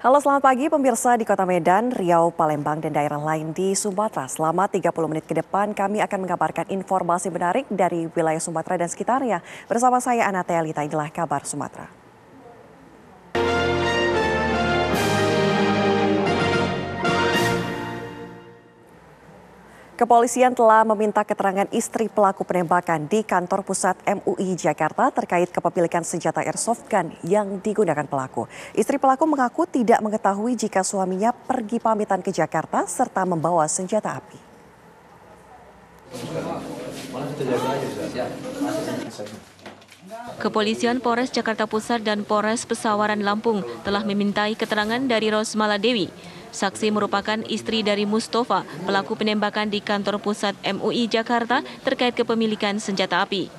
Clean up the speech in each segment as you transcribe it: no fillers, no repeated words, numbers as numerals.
Halo, selamat pagi pemirsa di Kota Medan, Riau, Palembang, dan daerah lain di Sumatera. Selama 30 menit ke depan kami akan mengabarkan informasi menarik dari wilayah Sumatera dan sekitarnya. Bersama saya Anatea Lita, inilah kabar Sumatera. Kepolisian telah meminta keterangan istri pelaku penembakan di kantor pusat MUI Jakarta terkait kepemilikan senjata airsoft gun yang digunakan pelaku. Istri pelaku mengaku tidak mengetahui jika suaminya pergi pamitan ke Jakarta serta membawa senjata api. Kepolisian Polres Jakarta Pusat dan Polres Pesawaran Lampung telah memintai keterangan dari Rosmala Dewi. Saksi merupakan istri dari Mustafa, pelaku penembakan di kantor pusat MUI Jakarta terkait kepemilikan senjata api.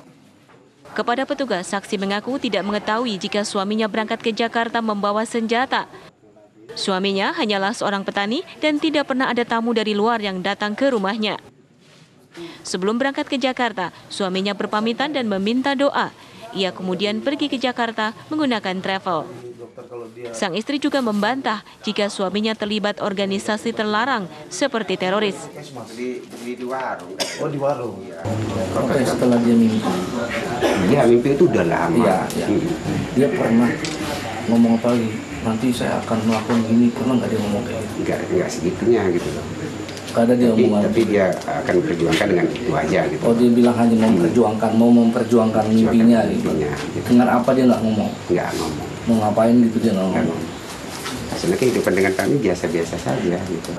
Kepada petugas, saksi mengaku tidak mengetahui jika suaminya berangkat ke Jakarta membawa senjata. Suaminya hanyalah seorang petani dan tidak pernah ada tamu dari luar yang datang ke rumahnya. Sebelum berangkat ke Jakarta, suaminya berpamitan dan meminta doa. Ia kemudian pergi ke Jakarta menggunakan travel. Sang istri juga membantah jika suaminya terlibat organisasi terlarang seperti teroris. Di warung. Oh, di warung. Oke, setelah dia mimpi. Dia mimpi itu udah lama. Iya. Dia pernah ngomong apa lagi? Nanti saya akan melakukan gini, pernah nggak dia ngomong kayak gitu? Enggak segitunya gitu loh. Ada dia tapi dia akan perjuangkan dengan itu aja gitu. Oh, dia bilang hanya mau memperjuangkan mimpinya gitu. Dengan apa dia nggak ngomong? Nggak ngomong. Mau ngapain gitu dia nggak ngomong. Sebenarnya kehidupan dengan kami biasa-biasa saja gitu.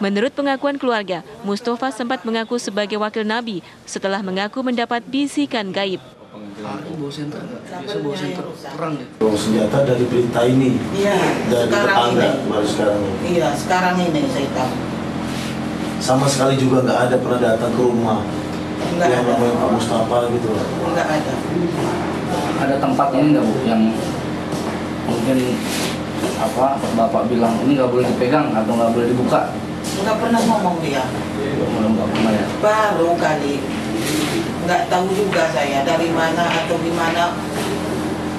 Menurut pengakuan keluarga, Mustafa sempat mengaku sebagai wakil Nabi setelah mengaku mendapat bisikan gaib. Bawa senter, biasa bawa senter perang deh. Bawa senjata dari berita ini. Iya, dari sekarang tetangga, ini. baru sekarang ini. Iya, sekarang ini saya tahu. Sama sekali juga nggak ada pernah datang ke rumah. Nggak yang ada. namanya Pak Mustafa gitu. Nggak ada. Ada tempat ini nggak Bu yang mungkin apa Bapak bilang ini nggak boleh dipegang atau nggak boleh dibuka? Nggak pernah ngomong dia. Nggak pernah ya. Baru kali. Nggak tahu juga saya dari mana atau gimana.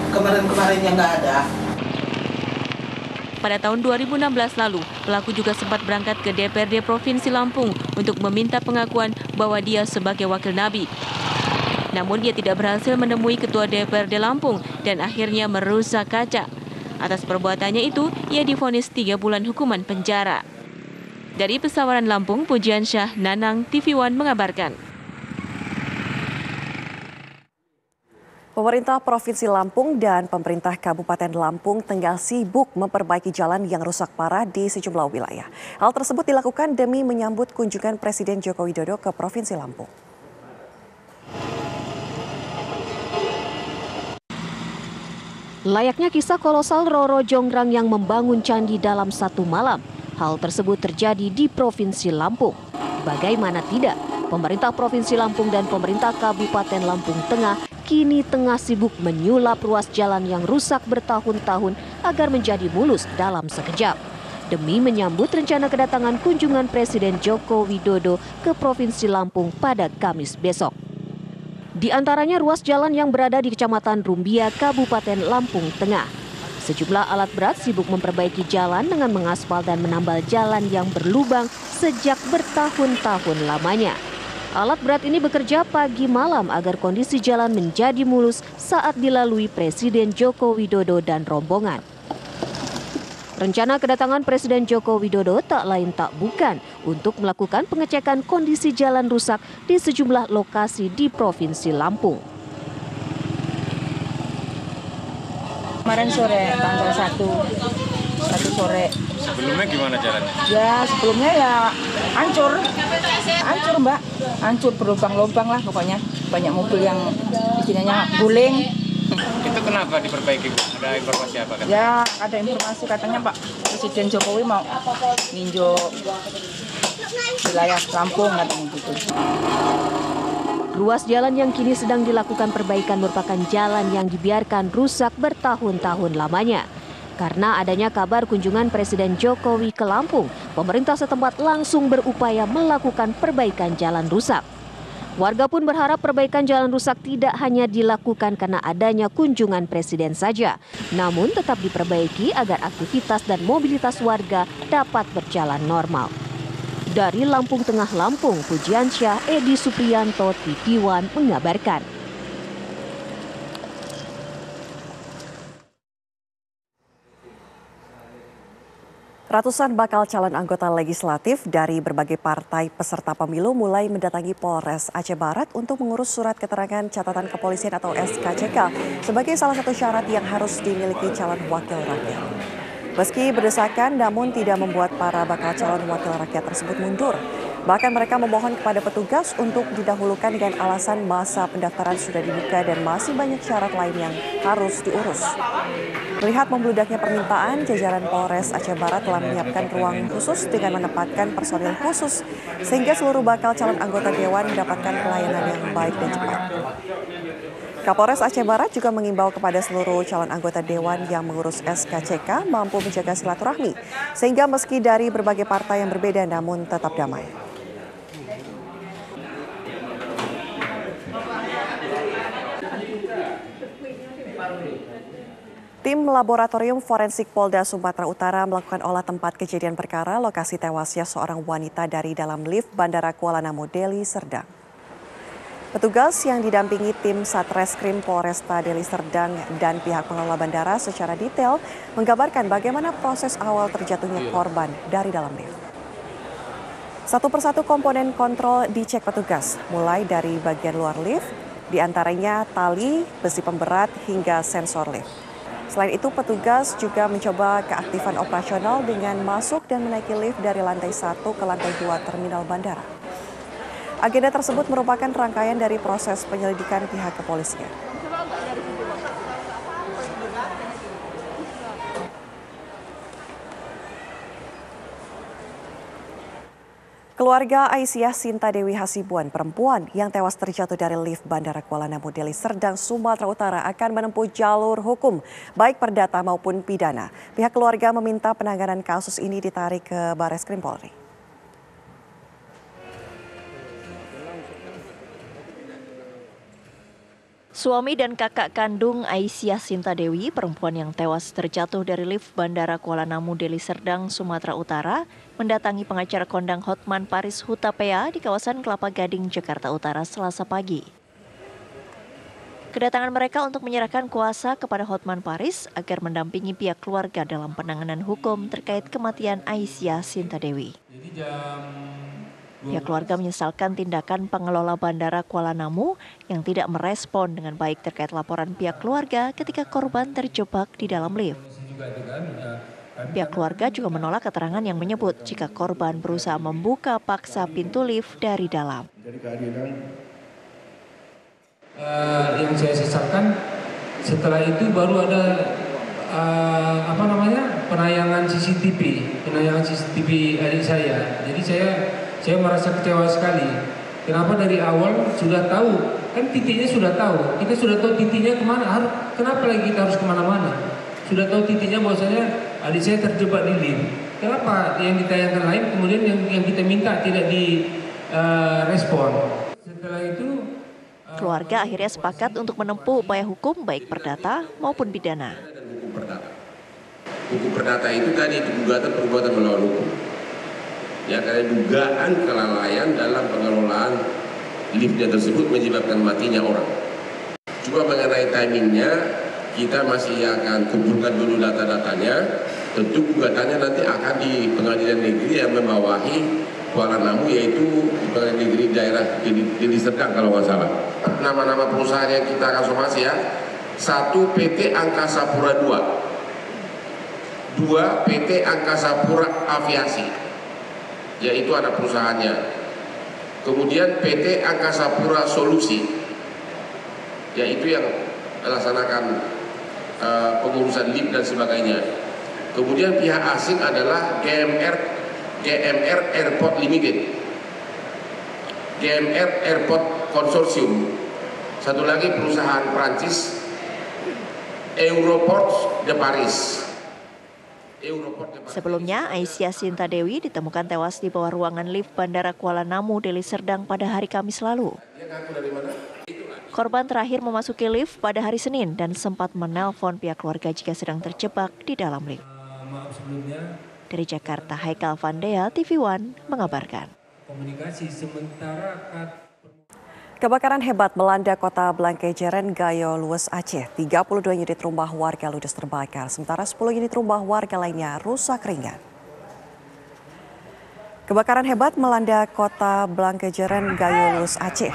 Kemarin-kemarinnya nggak ada. Pada tahun 2016 lalu, pelaku juga sempat berangkat ke DPRD Provinsi Lampung untuk meminta pengakuan bahwa dia sebagai wakil Nabi. Namun dia tidak berhasil menemui Ketua DPRD Lampung dan akhirnya merusak kaca. Atas perbuatannya itu, ia divonis 3 bulan hukuman penjara. Dari Pesawaran Lampung, Pujiansyah, Nanang, TV One mengabarkan. Pemerintah Provinsi Lampung dan pemerintah Kabupaten Lampung tengah sibuk memperbaiki jalan yang rusak parah di sejumlah wilayah. Hal tersebut dilakukan demi menyambut kunjungan Presiden Joko Widodo ke Provinsi Lampung. Layaknya kisah kolosal Roro Jonggrang yang membangun candi dalam satu malam, hal tersebut terjadi di Provinsi Lampung. Bagaimana tidak, pemerintah Provinsi Lampung dan pemerintah Kabupaten Lampung Tengah kini tengah sibuk menyulap ruas jalan yang rusak bertahun-tahun agar menjadi mulus dalam sekejap. Demi menyambut rencana kedatangan kunjungan Presiden Joko Widodo ke Provinsi Lampung pada Kamis besok. Di antaranya ruas jalan yang berada di Kecamatan Rumbia, Kabupaten Lampung Tengah. Sejumlah alat berat sibuk memperbaiki jalan dengan mengaspal dan menambal jalan yang berlubang sejak bertahun-tahun lamanya. Alat berat ini bekerja pagi malam agar kondisi jalan menjadi mulus saat dilalui Presiden Joko Widodo dan rombongan. Rencana kedatangan Presiden Joko Widodo tak lain tak bukan untuk melakukan pengecekan kondisi jalan rusak di sejumlah lokasi di Provinsi Lampung. Kemarin sore tanggal 1 sore. Sebelumnya gimana jalannya? Ya sebelumnya ya hancur Mbak, hancur berlubang-lubang lah pokoknya. Banyak mobil yang bikinannya guling. Itu kenapa diperbaiki Bu? Ada informasi apa? Ya ada informasi katanya Pak Presiden Jokowi mau ninjau wilayah Lampung katanya gitu. Ruas jalan yang kini sedang dilakukan perbaikan merupakan jalan yang dibiarkan rusak bertahun-tahun lamanya. Karena adanya kabar kunjungan Presiden Jokowi ke Lampung, pemerintah setempat langsung berupaya melakukan perbaikan jalan rusak. Warga pun berharap perbaikan jalan rusak tidak hanya dilakukan karena adanya kunjungan presiden saja, namun tetap diperbaiki agar aktivitas dan mobilitas warga dapat berjalan normal. Dari Lampung Tengah, Lampung, Pujiansyah, Edi Supriyanto, TV One mengabarkan. Ratusan bakal calon anggota legislatif dari berbagai partai peserta pemilu mulai mendatangi Polres Aceh Barat untuk mengurus surat keterangan catatan kepolisian atau SKCK sebagai salah satu syarat yang harus dimiliki calon wakil rakyat. Meski berdesakan, namun tidak membuat para bakal calon wakil rakyat tersebut mundur. Bahkan mereka memohon kepada petugas untuk didahulukan dengan alasan masa pendaftaran sudah dibuka dan masih banyak syarat lain yang harus diurus. Melihat membludaknya permintaan, jajaran Polres Aceh Barat telah menyiapkan ruang khusus dengan menempatkan personil khusus sehingga seluruh bakal calon anggota dewan mendapatkan pelayanan yang baik dan cepat. Kapolres Aceh Barat juga mengimbau kepada seluruh calon anggota dewan yang mengurus SKCK mampu menjaga silaturahmi sehingga meski dari berbagai partai yang berbeda namun tetap damai. Tim Laboratorium Forensik Polda Sumatera Utara melakukan olah tempat kejadian perkara lokasi tewasnya seorang wanita dari dalam lift Bandara Kuala Namu, Deli Serdang. Petugas yang didampingi tim Satreskrim Polresta Deli Serdang dan pihak pengelola bandara secara detail menggambarkan bagaimana proses awal terjatuhnya korban dari dalam lift. Satu persatu komponen kontrol dicek petugas, mulai dari bagian luar lift, diantaranya tali, besi pemberat, hingga sensor lift. Selain itu, petugas juga mencoba keaktifan operasional dengan masuk dan menaiki lift dari lantai 1 ke lantai 2 terminal bandara. Agenda tersebut merupakan rangkaian dari proses penyelidikan pihak kepolisian. Keluarga Aisyah Sinta Dewi Hasibuan, perempuan yang tewas terjatuh dari lift Bandara Kuala Namu Deli Serdang, Sumatera Utara akan menempuh jalur hukum, baik perdata maupun pidana. Pihak keluarga meminta penanganan kasus ini ditarik ke Barreskrim Polri. Suami dan kakak kandung Aisyah Sinta Dewi, perempuan yang tewas terjatuh dari lift Bandara Kuala Namu Deli Serdang, Sumatera Utara, mendatangi pengacara kondang Hotman Paris Hutapea di kawasan Kelapa Gading, Jakarta Utara, Selasa pagi. Kedatangan mereka untuk menyerahkan kuasa kepada Hotman Paris agar mendampingi pihak keluarga dalam penanganan hukum terkait kematian Aisyah Sinta Dewi. Pihak keluarga menyesalkan tindakan pengelola Bandara Kuala Namu yang tidak merespon dengan baik terkait laporan pihak keluarga ketika korban terjebak di dalam lift. Pihak keluarga juga menolak keterangan yang menyebut jika korban berusaha membuka paksa pintu lift dari dalam. Yang saya sesalkan setelah itu baru ada penayangan CCTV adik saya. Jadi saya merasa kecewa sekali. Kenapa dari awal sudah tahu, kan titiknya sudah tahu. Kita sudah tahu titiknya kemana, kenapa lagi kita harus kemana-mana? Sudah tahu titiknya bahwasanya adik saya terjebak di lift. Kenapa yang ditayangkan lain, kemudian yang kita minta tidak direspon? Setelah itu, keluarga akhirnya sepakat untuk menempuh upaya hukum baik perdata maupun pidana. Hukum perdata itu tadi gugatan perbuatan melawan hukum. Ya, karena dugaan kelalaian dalam pengelolaan liftnya tersebut menyebabkan matinya orang. Cuma mengenai timingnya, kita masih akan kumpulkan dulu data-datanya. Tentu gugatannya nanti akan di pengadilan negeri yang membawahi Kuala Namu, yaitu pengadilan negeri daerah Deli Serdang kalau nggak salah. Nama-nama perusahaan yang kita akan somasi ya. 1 PT Angkasa Pura II, 2 PT Angkasa Pura Aviasi, yaitu anak perusahaannya. Kemudian PT Angkasa Pura Solusi, yaitu yang melaksanakan pengurusan lift dan sebagainya. Kemudian pihak asing adalah GMR Airport Limited, GMR Airport Consortium. Satu lagi perusahaan Prancis, Euroports de Paris. Sebelumnya, Aisyah Sinta Dewi ditemukan tewas di bawah ruangan lift Bandara Kuala Namu, Deli Serdang pada hari Kamis lalu. Korban terakhir memasuki lift pada hari Senin dan sempat menelpon pihak keluarga jika sedang terjebak di dalam lift. Dari Jakarta, Haikal Vandea, TV One mengabarkan. Kebakaran hebat melanda kota Blangkejeren, Gayo Lues, Aceh. 32 unit rumah warga ludes terbakar, sementara 10 unit rumah warga lainnya rusak ringan. Kebakaran hebat melanda kota Blangkejeren, Gayo Lues, Aceh.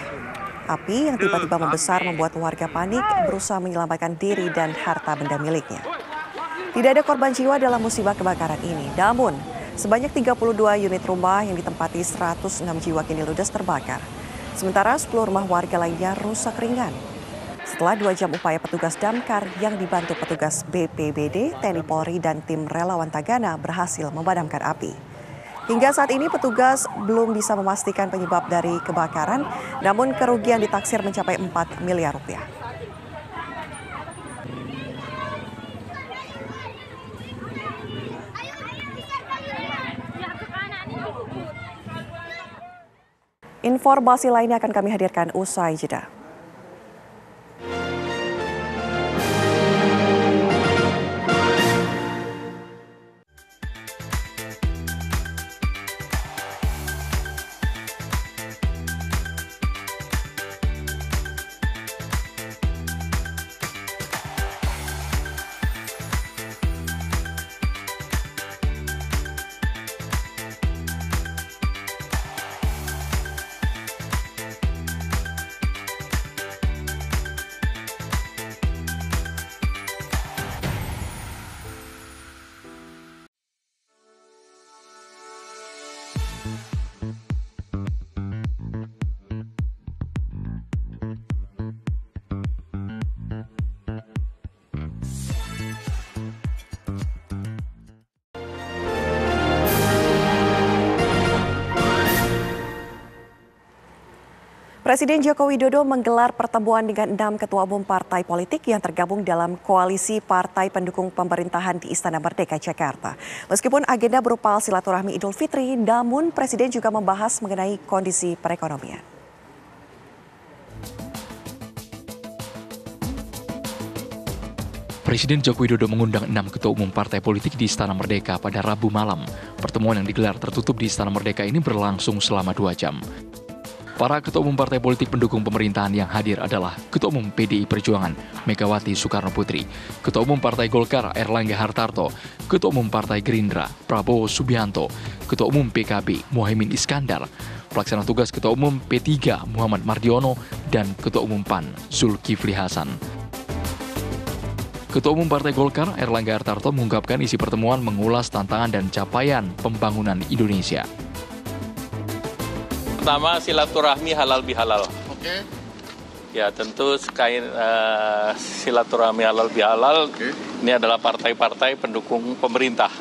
Api yang tiba-tiba membesar membuat warga panik berusaha menyelamatkan diri dan harta benda miliknya. Tidak ada korban jiwa dalam musibah kebakaran ini, namun sebanyak 32 unit rumah yang ditempati 106 jiwa kini ludes terbakar. Sementara 10 rumah warga lainnya rusak ringan. Setelah 2 jam upaya petugas damkar yang dibantu petugas BPBD, TNI Polri, dan tim relawan Tagana berhasil memadamkan api. Hingga saat ini petugas belum bisa memastikan penyebab dari kebakaran, namun kerugian ditaksir mencapai 4 miliar rupiah. Informasi lainnya akan kami hadirkan usai jeda. Presiden Joko Widodo menggelar pertemuan dengan 6 ketua umum partai politik yang tergabung dalam koalisi partai pendukung pemerintahan di Istana Merdeka, Jakarta. Meskipun agenda berupa silaturahmi Idul Fitri, namun Presiden juga membahas mengenai kondisi perekonomian. Presiden Joko Widodo mengundang 6 ketua umum partai politik di Istana Merdeka pada Rabu malam. Pertemuan yang digelar tertutup di Istana Merdeka ini berlangsung selama 2 jam. Para ketua umum partai politik pendukung pemerintahan yang hadir adalah Ketua Umum PDI Perjuangan Megawati Soekarno Putri, Ketua Umum Partai Golkar Erlangga Hartarto, Ketua Umum Partai Gerindra Prabowo Subianto, Ketua Umum PKB Muhaimin Iskandar, Pelaksana Tugas Ketua Umum P3 Muhammad Mardiono, dan Ketua Umum PAN Zulkifli Hasan. Ketua Umum Partai Golkar Erlangga Hartarto mengungkapkan isi pertemuan mengulas tantangan dan capaian pembangunan Indonesia. Pertama, silaturahmi halal bihalal. Oke. Ya, tentu silaturahmi halal bihalal. Ini adalah partai-partai pendukung pemerintah.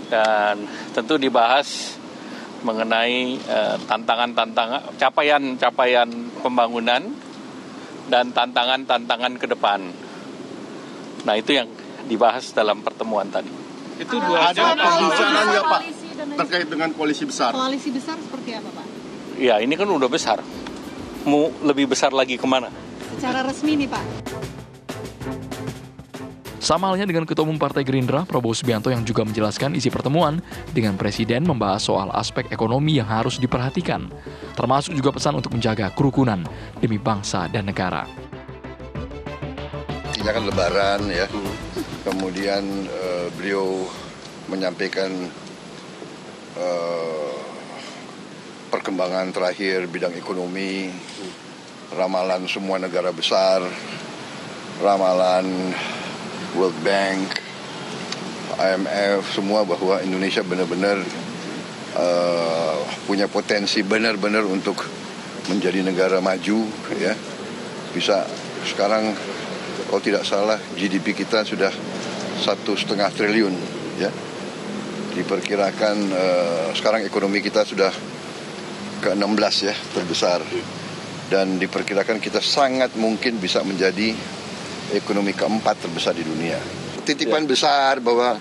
Dan tentu dibahas mengenai tantangan-tantangan, capaian pembangunan dan tantangan-tantangan ke depan. Nah, itu yang dibahas dalam pertemuan tadi. Itu ada pembicaraan nggak, Pak, terkait dengan koalisi besar? Koalisi besar seperti apa, Pak? Ya, ini kan udah besar. Mau lebih besar lagi kemana? Secara resmi nih, Pak. Sama halnya dengan Ketua Umum Partai Gerindra, Prabowo Subianto, yang juga menjelaskan isi pertemuan dengan Presiden membahas soal aspek ekonomi yang harus diperhatikan, termasuk juga pesan untuk menjaga kerukunan demi bangsa dan negara. Ini kan Lebaran ya, kemudian beliau menyampaikan perkembangan terakhir bidang ekonomi, ramalan semua negara besar, ramalan World Bank, IMF, semua bahwa Indonesia benar-benar punya potensi benar-benar untuk menjadi negara maju, ya. Bisa sekarang kalau tidak salah GDP kita sudah 1,5 triliun, ya. Diperkirakan sekarang ekonomi kita sudah ke-16 ya, terbesar. Dan diperkirakan kita sangat mungkin bisa menjadi ekonomi ke-4 terbesar di dunia. Titipan besar bahwa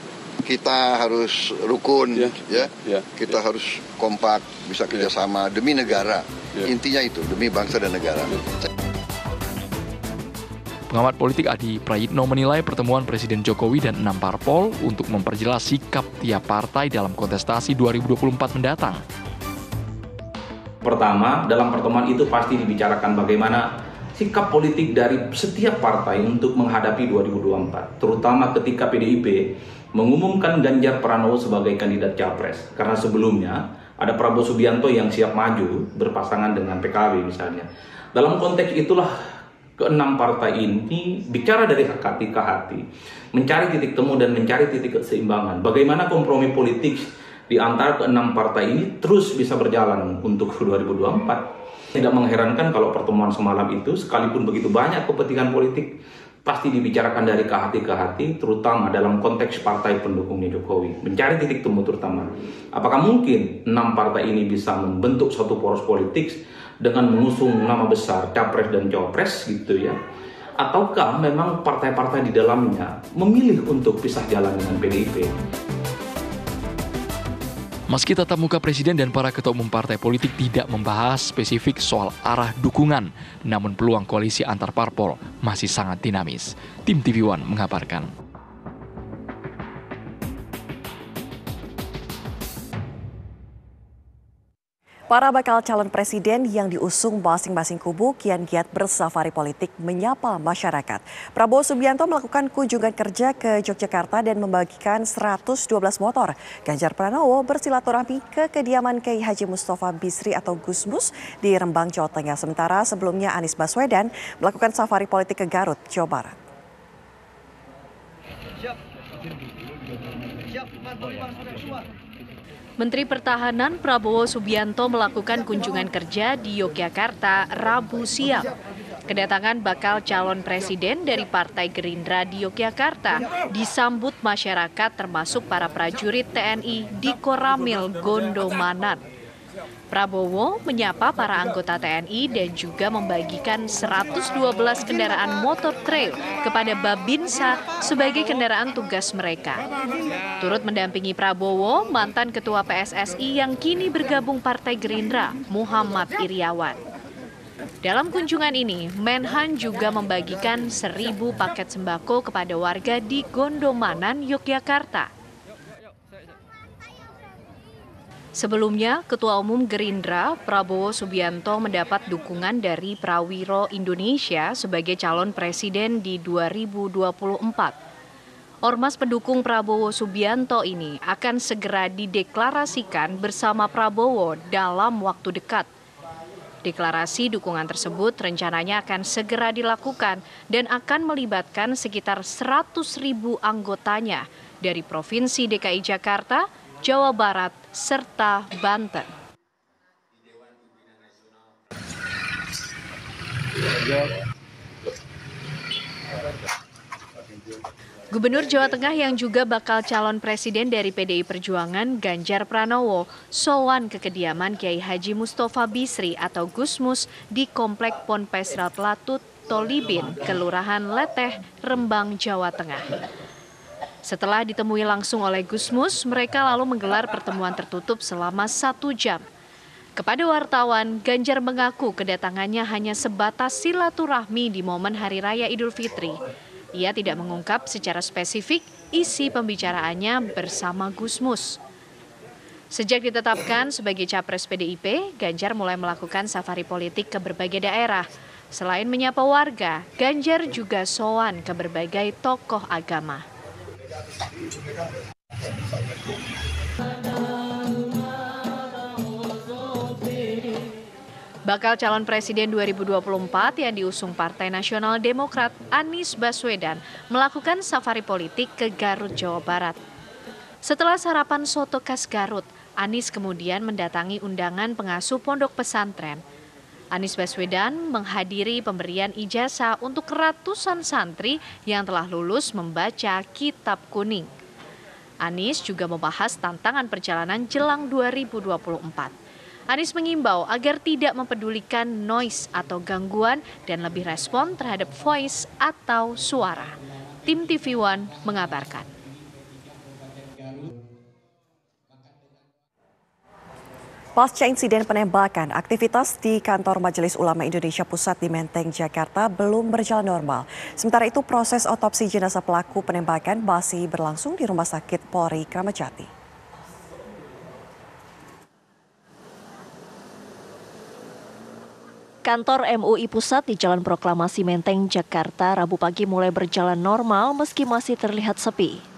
kita harus rukun, kita harus kompak, bisa kerjasama demi negara. Intinya itu, demi bangsa dan negara. Pengamat politik Adi Prayitno menilai pertemuan Presiden Jokowi dan 6 parpol untuk memperjelas sikap tiap partai dalam kontestasi 2024 mendatang. Pertama, dalam pertemuan itu pasti dibicarakan bagaimana sikap politik dari setiap partai untuk menghadapi 2024, terutama ketika PDIP mengumumkan Ganjar Pranowo sebagai kandidat capres. Karena sebelumnya ada Prabowo Subianto yang siap maju berpasangan dengan PKB misalnya. Dalam konteks itulah keenam partai ini bicara dari hati ke hati, mencari titik temu dan mencari titik keseimbangan. Bagaimana kompromi politik di antara keenam partai ini terus bisa berjalan untuk 2024. Tidak mengherankan kalau pertemuan semalam itu, sekalipun begitu banyak kepentingan politik, pasti dibicarakan dari ke hati, terutama dalam konteks partai pendukungnya Jokowi. Mencari titik temu terutama. Apakah mungkin 6 partai ini bisa membentuk satu poros politik dengan mengusung nama besar capres dan cawapres gitu ya? Ataukah memang partai-partai di dalamnya memilih untuk pisah jalan dengan PDIP? Meski tatap muka Presiden dan para ketua umum partai politik tidak membahas spesifik soal arah dukungan, namun peluang koalisi antar parpol masih sangat dinamis. Tim TV One mengabarkan. Para bakal calon presiden yang diusung masing-masing kubu kian giat bersafari politik menyapa masyarakat. Prabowo Subianto melakukan kunjungan kerja ke Yogyakarta dan membagikan 112 motor. Ganjar Pranowo bersilaturahmi ke kediaman Kiai Haji Mustafa Bisri atau Gusmus di Rembang, Jawa Tengah. Sementara sebelumnya Anies Baswedan melakukan safari politik ke Garut, Jawa Barat. Menteri Pertahanan Prabowo Subianto melakukan kunjungan kerja di Yogyakarta Rabu siang. Kedatangan bakal calon presiden dari Partai Gerindra di Yogyakarta disambut masyarakat termasuk para prajurit TNI di Koramil Gondomanan. Prabowo menyapa para anggota TNI dan juga membagikan 112 kendaraan motor trail kepada Babinsa sebagai kendaraan tugas mereka. Turut mendampingi Prabowo, mantan Ketua PSSI yang kini bergabung Partai Gerindra, Muhammad Iriawan. Dalam kunjungan ini, Menhan juga membagikan 1.000 paket sembako kepada warga di Gondomanan, Yogyakarta. Sebelumnya, Ketua Umum Gerindra Prabowo Subianto mendapat dukungan dari Prawiro Indonesia sebagai calon presiden di 2024. Ormas pendukung Prabowo Subianto ini akan segera dideklarasikan bersama Prabowo dalam waktu dekat. Deklarasi dukungan tersebut rencananya akan segera dilakukan dan akan melibatkan sekitar 100.000 anggotanya dari Provinsi DKI Jakarta, Jawa Barat, serta Banten. Gubernur Jawa Tengah yang juga bakal calon presiden dari PDI Perjuangan, Ganjar Pranowo, sowan ke kediaman Kiai Haji Mustafa Bisri atau Gusmus di Komplek Ponpes Latut Tolibin, Kelurahan Leteh, Rembang, Jawa Tengah. Setelah ditemui langsung oleh Gusmus, mereka lalu menggelar pertemuan tertutup selama 1 jam. Kepada wartawan, Ganjar mengaku kedatangannya hanya sebatas silaturahmi di momen Hari Raya Idul Fitri. Ia tidak mengungkap secara spesifik isi pembicaraannya bersama Gusmus. Sejak ditetapkan sebagai capres PDIP, Ganjar mulai melakukan safari politik ke berbagai daerah. Selain menyapa warga, Ganjar juga sowan ke berbagai tokoh agama. Bakal calon presiden 2024 yang diusung Partai Nasional Demokrat Anies Baswedan melakukan safari politik ke Garut, Jawa Barat. Setelah sarapan soto khas Garut, Anies kemudian mendatangi undangan pengasuh pondok pesantren. Anies Baswedan menghadiri pemberian ijazah untuk ratusan santri yang telah lulus membaca Kitab Kuning. Anies juga membahas tantangan perjalanan jelang 2024. Anies mengimbau agar tidak mempedulikan noise atau gangguan dan lebih respon terhadap voice atau suara. Tim TV One mengabarkan. Pasca insiden penembakan, aktivitas di kantor Majelis Ulama Indonesia Pusat di Menteng, Jakarta belum berjalan normal. Sementara itu, proses otopsi jenazah pelaku penembakan masih berlangsung di Rumah Sakit Polri Kramat Jati. Kantor MUI Pusat di Jalan Proklamasi Menteng, Jakarta, Rabu pagi mulai berjalan normal meski masih terlihat sepi.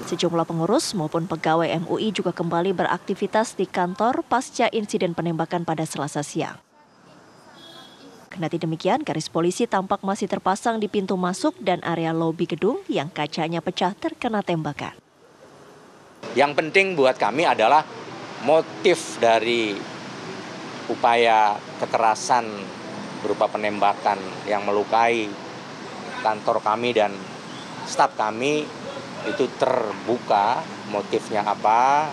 Sejumlah pengurus maupun pegawai MUI juga kembali beraktivitas di kantor pasca insiden penembakan pada Selasa siang. Kendati demikian, garis polisi tampak masih terpasang di pintu masuk dan area lobi gedung yang kacanya pecah terkena tembakan. Yang penting buat kami adalah motif dari upaya kekerasan berupa penembakan yang melukai kantor kami dan staf kami itu terbuka motifnya apa,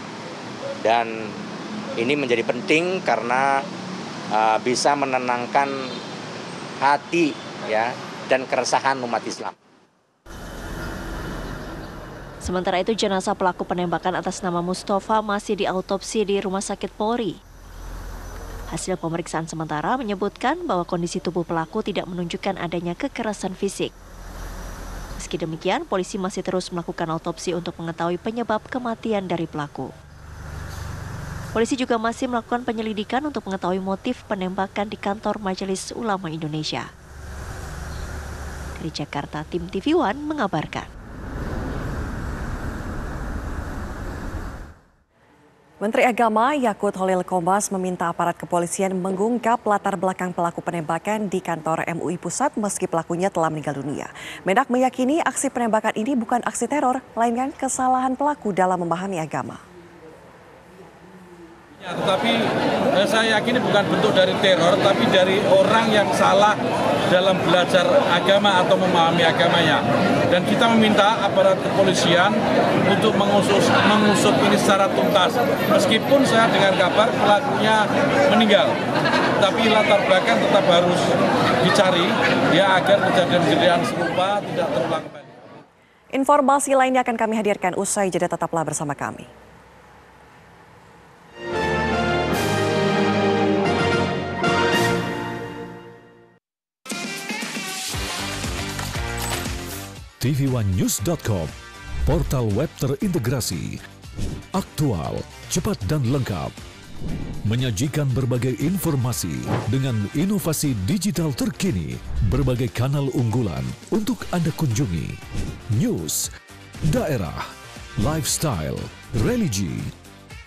dan ini menjadi penting karena bisa menenangkan hati ya dan keresahan umat Islam. Sementara itu, jenazah pelaku penembakan atas nama Mustafa masih diautopsi di Rumah Sakit Polri. Hasil pemeriksaan sementara menyebutkan bahwa kondisi tubuh pelaku tidak menunjukkan adanya kekerasan fisik. Meski demikian, polisi masih terus melakukan autopsi untuk mengetahui penyebab kematian dari pelaku. Polisi juga masih melakukan penyelidikan untuk mengetahui motif penembakan di kantor Majelis Ulama Indonesia. Dari Jakarta, tim TV One mengabarkan. Menteri Agama Yakut Holil Qomas meminta aparat kepolisian mengungkap latar belakang pelaku penembakan di kantor MUI Pusat meski pelakunya telah meninggal dunia. Mendak meyakini aksi penembakan ini bukan aksi teror, melainkan kesalahan pelaku dalam memahami agama. Ya, tetapi saya yakin bukan bentuk dari teror, tapi dari orang yang salah dalam belajar agama atau memahami agamanya. Dan kita meminta aparat kepolisian untuk mengusut ini secara tuntas. Meskipun saya dengar kabar pelakunya meninggal, tapi latar belakang tetap harus dicari ya agar kejadian-kejadian serupa tidak terulang kembali. Informasi lainnya akan kami hadirkan usai jeda, tetaplah bersama kami. tvOneNews.com, portal web terintegrasi, aktual, cepat dan lengkap. Menyajikan berbagai informasi dengan inovasi digital terkini, berbagai kanal unggulan untuk Anda kunjungi. News, daerah, lifestyle, religi,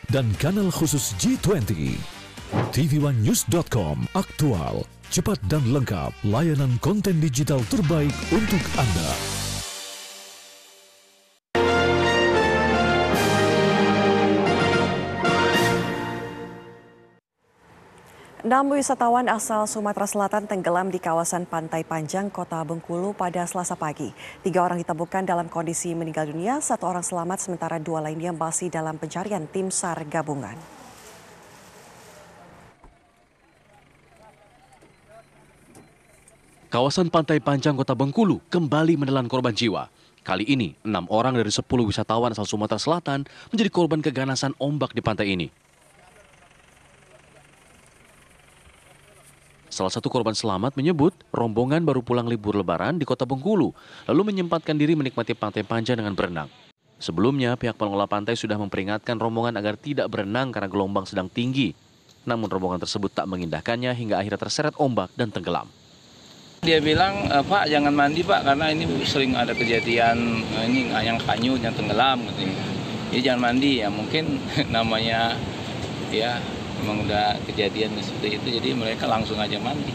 dan kanal khusus G20. tvOneNews.com, aktual, cepat dan lengkap, layanan konten digital terbaik untuk Anda. 6 wisatawan asal Sumatera Selatan tenggelam di kawasan Pantai Panjang, Kota Bengkulu pada Selasa pagi. 3 orang ditemukan dalam kondisi meninggal dunia, 1 orang selamat, sementara 2 lainnya masih dalam pencarian tim SAR gabungan. Kawasan Pantai Panjang, Kota Bengkulu kembali menelan korban jiwa. Kali ini, 6 orang dari 10 wisatawan asal Sumatera Selatan menjadi korban keganasan ombak di pantai ini. Salah satu korban selamat menyebut rombongan baru pulang libur lebaran di Kota Bengkulu, lalu menyempatkan diri menikmati Pantai Panjang dengan berenang. Sebelumnya, pihak pengelola pantai sudah memperingatkan rombongan agar tidak berenang karena gelombang sedang tinggi. Namun rombongan tersebut tak mengindahkannya hingga akhirnya terseret ombak dan tenggelam. Dia bilang, Pak jangan mandi Pak, karena ini sering ada kejadian ini yang hanyut, yang tenggelam. Gitu. Jadi jangan mandi, ya mungkin namanya ya memang udah kejadian seperti itu, jadi mereka langsung aja mandi.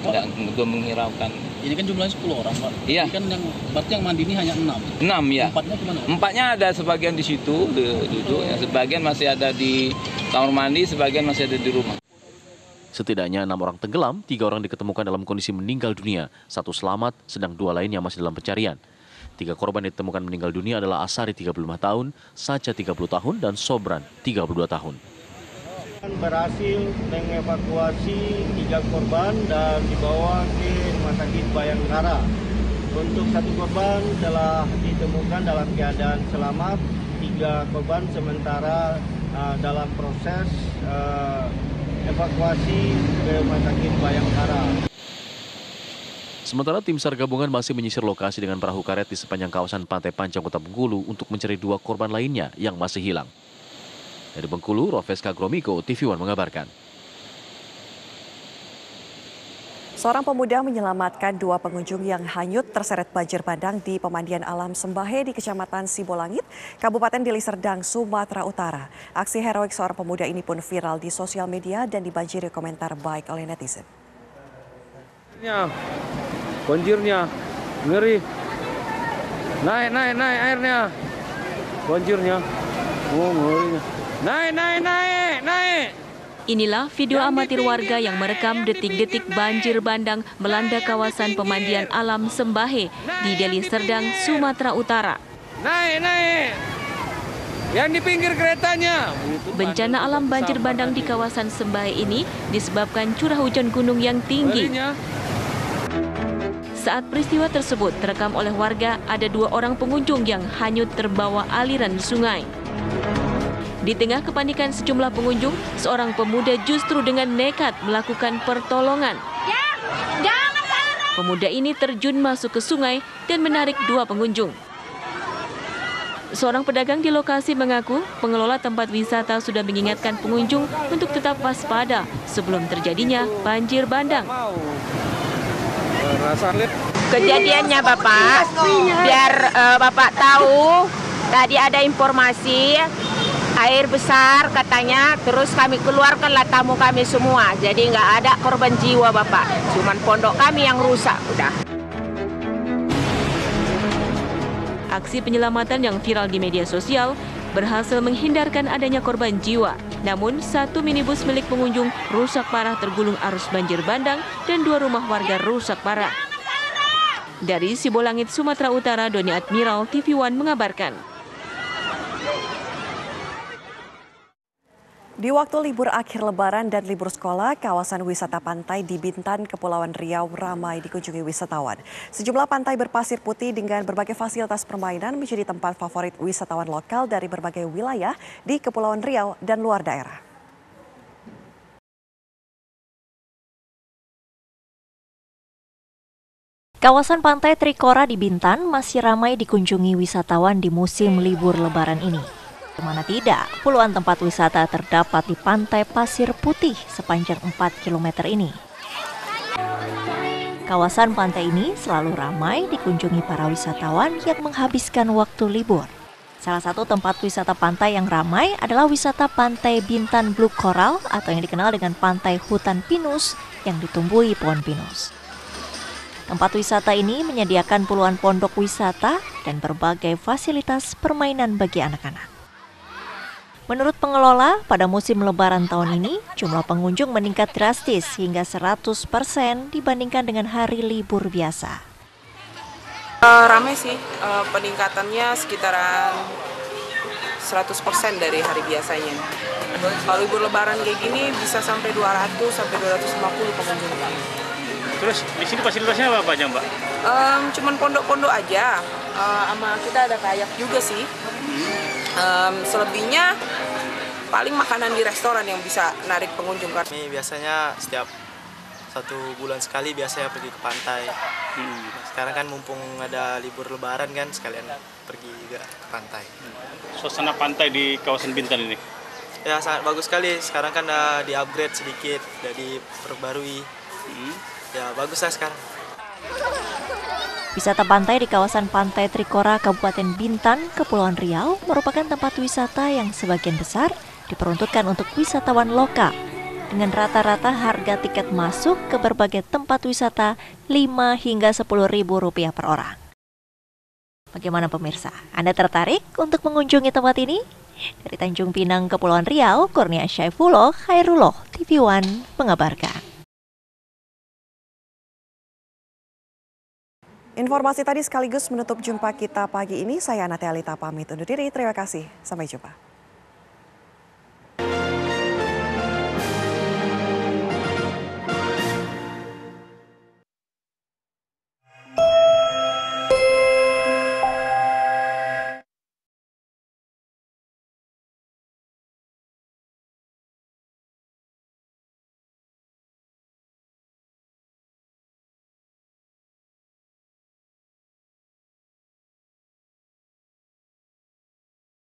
Nggak menghiraukan. Ini kan jumlahnya 10 orang Pak. Iya. Ini kan berarti yang mandi ini hanya 6. 6 ya. 4-nya gimana? 4-nya ada sebagian di situ duduk, ya, sebagian masih ada di kamar mandi, sebagian masih ada di rumah. Setidaknya 6 orang tenggelam, 3 orang diketemukan dalam kondisi meninggal dunia, 1 selamat, sedang 2 lainnya masih dalam pencarian. 3 korban ditemukan meninggal dunia adalah Asari 35 tahun, Saca 30 tahun, dan Sobran 32 tahun. Berhasil mengevakuasi 3 korban dan dibawa ke Rumah Sakit Bayangkara. Untuk 1 korban telah ditemukan dalam keadaan selamat, 3 korban sementara dalam proses evakuasi ke Rumah Sakit Bayangkara. Sementara tim SAR gabungan masih menyisir lokasi dengan perahu karet di sepanjang kawasan Pantai Panjang Kota Bengkulu untuk mencari 2 korban lainnya yang masih hilang. Dari Bengkulu, Rofeska Gromiko, TV One mengabarkan. Seorang pemuda menyelamatkan 2 pengunjung yang hanyut terseret banjir bandang di Pemandian Alam Sembahe di Kecamatan Sibolangit, Kabupaten Deli Serdang, Sumatera Utara. Aksi heroik seorang pemuda ini pun viral di sosial media dan dibanjiri komentar baik oleh netizen. Banjirnya ngeri, naik airnya, banjirnya, ngerinya, naik. Inilah video amatir warga yang merekam detik-detik banjir bandang melanda kawasan Pemandian Alam Sembahe di Deli Serdang, Sumatera Utara. Naik, yang di pinggir keretanya. Bencana alam banjir bandang di kawasan Sembahe ini disebabkan curah hujan gunung yang tinggi. Saat peristiwa tersebut terekam oleh warga, ada 2 orang pengunjung yang hanyut terbawa aliran sungai. Di tengah kepanikan sejumlah pengunjung, seorang pemuda justru dengan nekat melakukan pertolongan. Pemuda ini terjun masuk ke sungai dan menarik 2 pengunjung. Seorang pedagang di lokasi mengaku pengelola tempat wisata sudah mengingatkan pengunjung untuk tetap waspada sebelum terjadinya banjir bandang. Kejadiannya Bapak, biar Bapak tahu, tadi ada informasi air besar katanya, terus kami keluarkanlah tamu kami semua. Jadi nggak ada korban jiwa Bapak, cuman pondok kami yang rusak udah. Aksi penyelamatan yang viral di media sosial berhasil menghindarkan adanya korban jiwa. Namun, 1 minibus milik pengunjung rusak parah tergulung arus banjir bandang dan 2 rumah warga rusak parah. Dari Sibolangit, Sumatera Utara, Doni Admiral, TV One mengabarkan. Di waktu libur akhir lebaran dan libur sekolah, kawasan wisata pantai di Bintan, Kepulauan Riau ramai dikunjungi wisatawan. Sejumlah pantai berpasir putih dengan berbagai fasilitas permainan menjadi tempat favorit wisatawan lokal dari berbagai wilayah di Kepulauan Riau dan luar daerah. Kawasan Pantai Trikora di Bintan masih ramai dikunjungi wisatawan di musim libur lebaran ini. Kemana tidak, puluhan tempat wisata terdapat di Pantai Pasir Putih sepanjang 4 km ini. Kawasan pantai ini selalu ramai dikunjungi para wisatawan yang menghabiskan waktu libur. Salah satu tempat wisata pantai yang ramai adalah wisata Pantai Bintan Blue Coral atau yang dikenal dengan Pantai Hutan Pinus yang ditumbuhi pohon pinus. Tempat wisata ini menyediakan puluhan pondok wisata dan berbagai fasilitas permainan bagi anak-anak. Menurut pengelola, pada musim lebaran tahun ini, jumlah pengunjung meningkat drastis hingga 100% dibandingkan dengan hari libur biasa. Ramai sih, peningkatannya sekitaran 100% dari hari biasanya. Kalau libur lebaran kayak gini bisa sampai 200 sampai 250 pengunjung. Terus di sini fasilitasnya apa aja, Mbak? Cuman pondok-pondok aja, sama kita ada kayak juga sih. Selebihnya paling makanan di restoran yang bisa narik pengunjung. Kami biasanya setiap 1 bulan sekali biasanya pergi ke pantai. Sekarang kan mumpung ada libur lebaran kan sekalian pergi juga ke pantai. Suasana pantai di kawasan Bintan ini? Ya sangat bagus sekali, sekarang kan udah di-upgrade sedikit, udah diperbarui. Ya bagus lah sekarang. Wisata pantai di kawasan Pantai Trikora, Kabupaten Bintan, Kepulauan Riau merupakan tempat wisata yang sebagian besar diperuntukkan untuk wisatawan lokal. Dengan rata-rata harga tiket masuk ke berbagai tempat wisata 5 hingga 10.000 rupiah per orang. Bagaimana pemirsa? Anda tertarik untuk mengunjungi tempat ini? Dari Tanjung Pinang, Kepulauan Riau, Kurnia Syaifullah, Khairullah, TV One mengabarkan. Informasi tadi sekaligus menutup jumpa kita pagi ini. Saya Anatia Alita pamit undur diri. Terima kasih. Sampai jumpa.